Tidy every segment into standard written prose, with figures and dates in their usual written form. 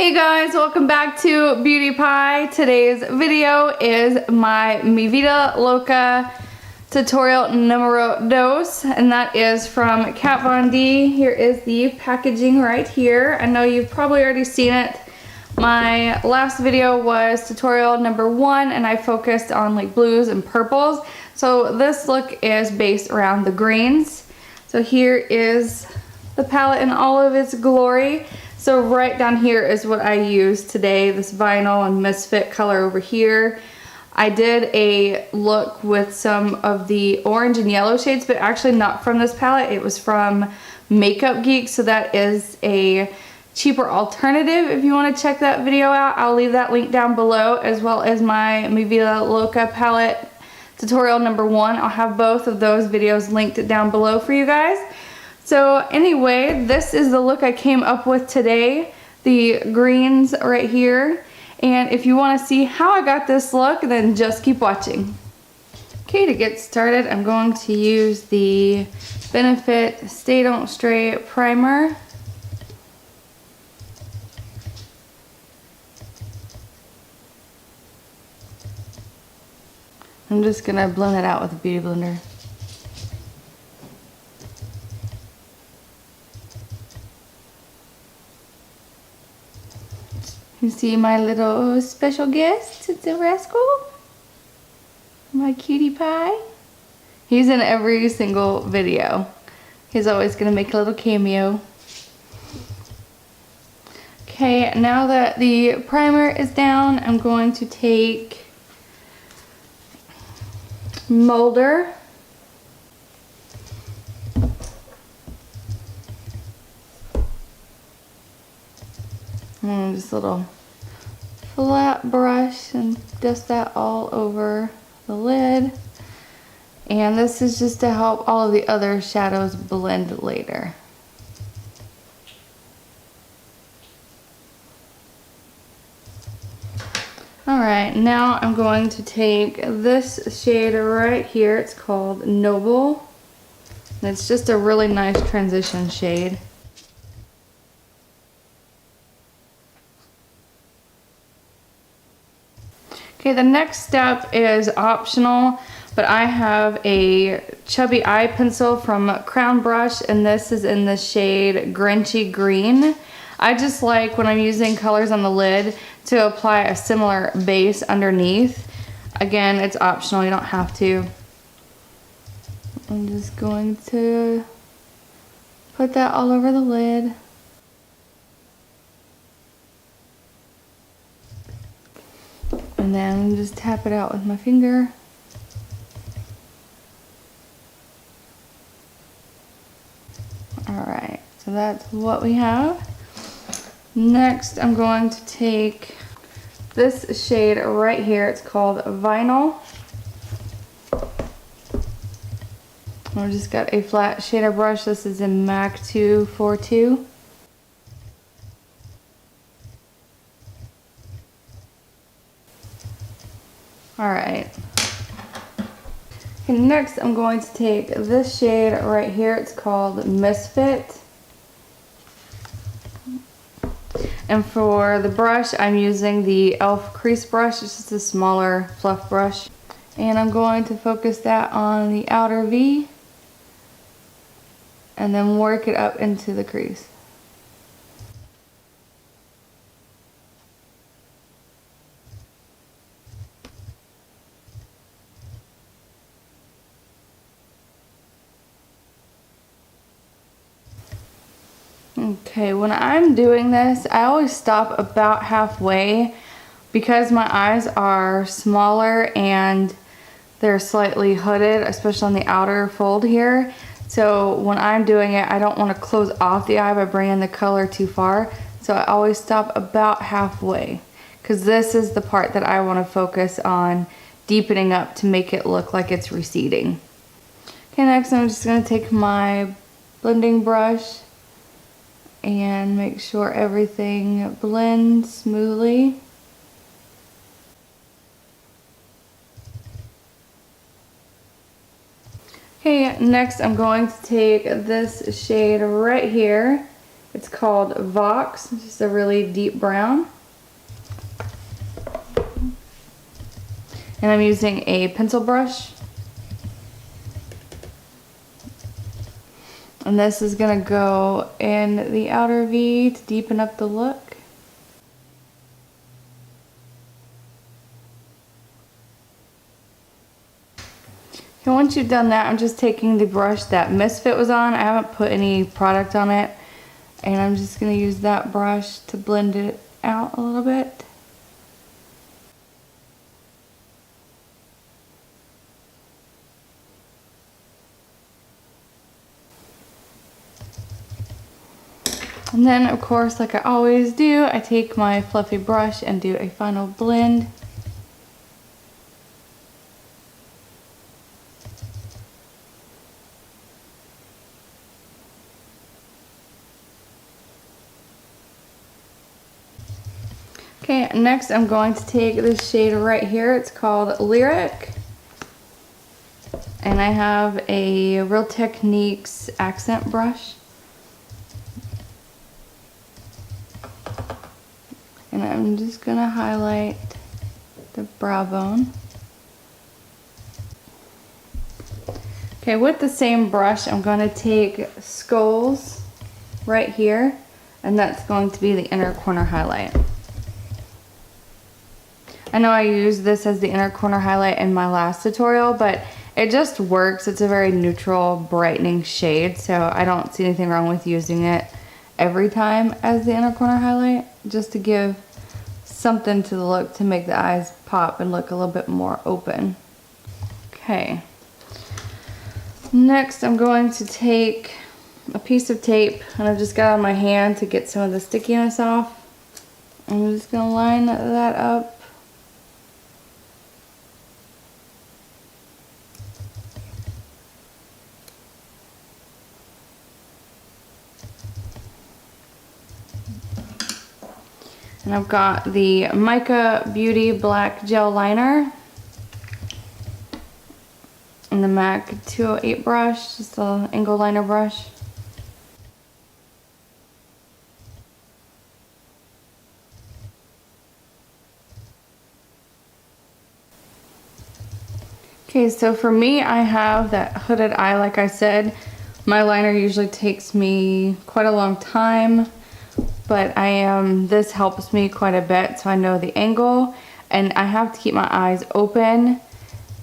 Hey guys, welcome back to Beauty Pie. Today's video is my Mi Vida Loca tutorial numero dos, and that is from Kat Von D. Here is the packaging right here. I know you've probably already seen it. My last video was tutorial number 1 and I focused on like blues and purples. So this look is based around the greens. So here is the palette in all of its glory. So right down here is what I used today, this vinyl and misfit color over here. I did a look with some of the orange and yellow shades, but actually not from this palette. It was from Makeup Geek, so that is a cheaper alternative if you want to check that video out. I'll leave that link down below, as well as my Mi Vida Loca palette tutorial number 1. I'll have both of those videos linked down below for you guys. So anyway, this is the look I came up with today, the greens right here. And if you want to see how I got this look, then just keep watching. Okay, to get started, I'm going to use the Benefit Stay Don't Stray primer. I'm just going to blend it out with a beauty blender. You see my little special guest, it's a rascal, my cutie pie. He's in every single video. He's always gonna make a little cameo. Okay, now that the primer is down, I'm going to take Molder. And just a little flat brush and dust that all over the lid. And this is just to help all of the other shadows blend later. Alright, now I'm going to take this shade right here. It's called Noble. And it's just a really nice transition shade. Okay, the next step is optional, but I have a chubby eye pencil from Crown Brush, and this is in the shade Grinchy Green. I just like, when I'm using colors on the lid, to apply a similar base underneath. Again, it's optional, you don't have to. I'm just going to put that all over the lid. And then just tap it out with my finger. Alright, so that's what we have. Next, I'm going to take this shade right here. It's called Vinyl. I've just got a flat shader brush. This is in MAC 242. Alright, and next I'm going to take this shade right here. It's called Misfit. And for the brush, I'm using the e.l.f. crease brush. It's just a smaller fluff brush. And I'm going to focus that on the outer V and then work it up into the crease. Okay, when I'm doing this, I always stop about halfway because my eyes are smaller and they're slightly hooded, especially on the outer fold here. So when I'm doing it, I don't want to close off the eye by bringing the color too far. So I always stop about halfway because this is the part that I want to focus on deepening up to make it look like it's receding. Okay, next I'm just going to take my blending brush and make sure everything blends smoothly. Okay, next I'm going to take this shade right here It's called Vox. It's just a really deep brown. And I'm using a pencil brush. And this is gonna go in the outer V to deepen up the look. And once you've done that, I'm just taking the brush that Misfit was on. I haven't put any product on it. And I'm just gonna use that brush to blend it out a little bit. And then, of course, like I always do, I take my fluffy brush and do a final blend. Okay, next I'm going to take this shade right here. It's called Lyric. And I have a Real Techniques accent brush. And I'm just gonna highlight the brow bone. Okay, with the same brush, I'm gonna take Skulls right here, and that's going to be the inner corner highlight. I know I used this as the inner corner highlight in my last tutorial, but it just works. It's a very neutral, brightening shade, so I don't see anything wrong with using it every time as the inner corner highlight, just to give something to the look to make the eyes pop and look a little bit more open. Okay. Next, I'm going to take a piece of tape, and I've just got it on my hand to get some of the stickiness off. I'm just gonna line that up. And I've got the Mica Beauty Black Gel Liner and the MAC 208 brush, just a angle liner brush. Okay, so for me, I have that hooded eye, like I said. My liner usually takes me quite a long time, but this helps me quite a bit, so I know the angle, and I have to keep my eyes open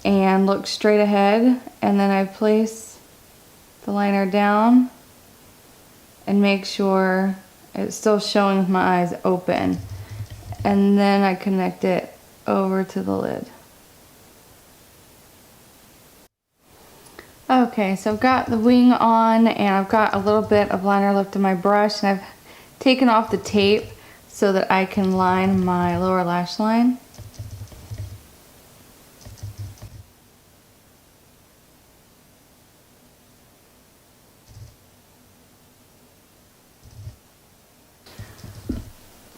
and look straight ahead, and then I place the liner down and make sure it's still showing with my eyes open, and then I connect it over to the lid. Okay, so I've got the wing on, and I've got a little bit of liner left in my brush, and I've taken off the tape so that I can line my lower lash line.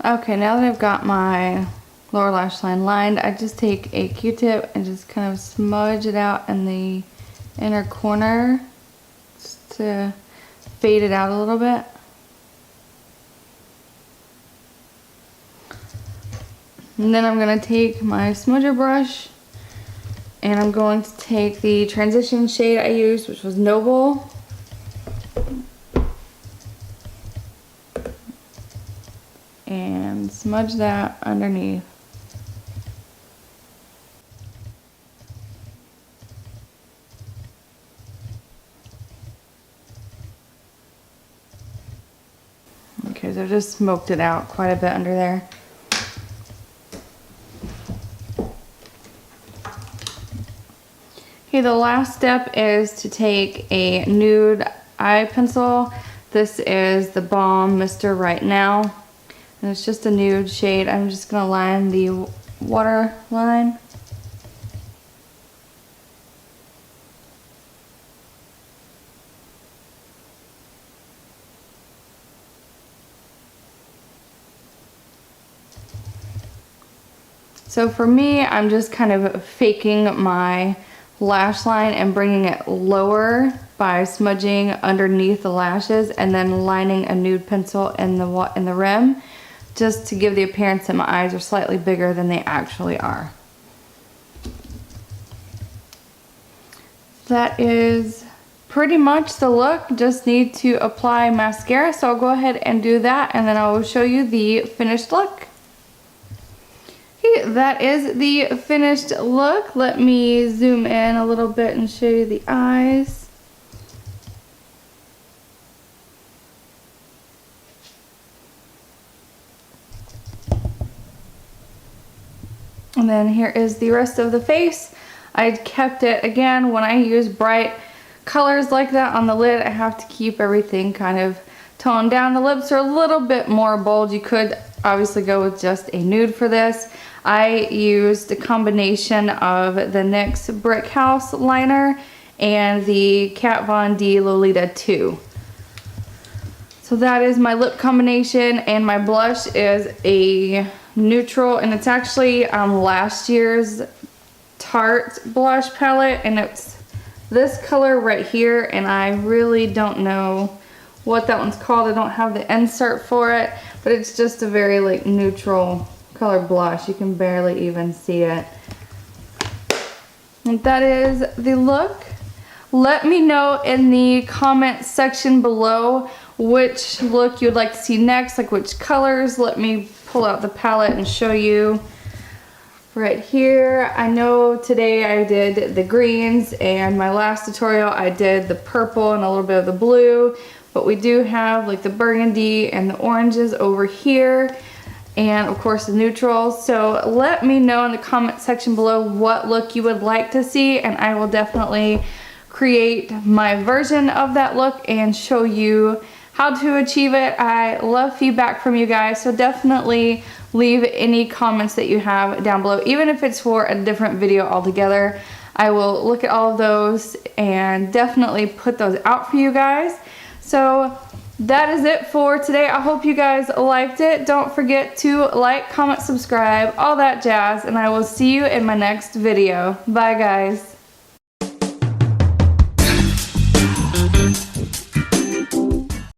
Okay, now that I've got my lower lash line lined, I just take a Q-tip and just kind of smudge it out in the inner corner just to fade it out a little bit. And then I'm going to take my smudger brush, and I'm going to take the transition shade I used, which was Noble. And smudge that underneath. Okay, so I just smoked it out quite a bit under there. Okay, the last step is to take a nude eye pencil. This is the Balm Mr. Right Now, and it's just a nude shade. I'm just gonna line the water line. So for me, I'm just kind of faking my lash line and bringing it lower by smudging underneath the lashes and then lining a nude pencil in the rim, just to give the appearance that my eyes are slightly bigger than they actually are. That is pretty much the look. Just need to apply mascara, so I'll go ahead and do that and then I will show you the finished look. Okay, that is the finished look. Let me zoom in a little bit and show you the eyes. And then here is the rest of the face. I kept it, again, when I use bright colors like that on the lid, I have to keep everything kind of toned down. The lips are a little bit more bold. You could obviously go with just a nude for this. I used a combination of the NYX Brick House liner and the Kat Von D Lolita 2. So that is my lip combination, and my blush is a neutral, and it's actually last year's Tarte blush palette, and it's this color right here, and I really don't know what that one's called. I don't have the insert for it, but it's just a very like neutral color blush. You can barely even see it. And that is the look. Let me know in the comment section below which look you'd like to see next, like which colors. Let me pull out the palette and show you. Right here, I know today I did the greens, and my last tutorial I did the purple and a little bit of the blue, but we do have like the burgundy and the oranges over here, and of course the neutrals. So let me know in the comment section below what look you would like to see, and I will definitely create my version of that look and show you how to achieve it. I love feedback from you guys, so definitely leave any comments that you have down below, even if it's for a different video altogether. I will look at all of those and definitely put those out for you guys. So that is it for today. I hope you guys liked it. Don't forget to like, comment, subscribe, all that jazz, and I will see you in my next video. Bye guys.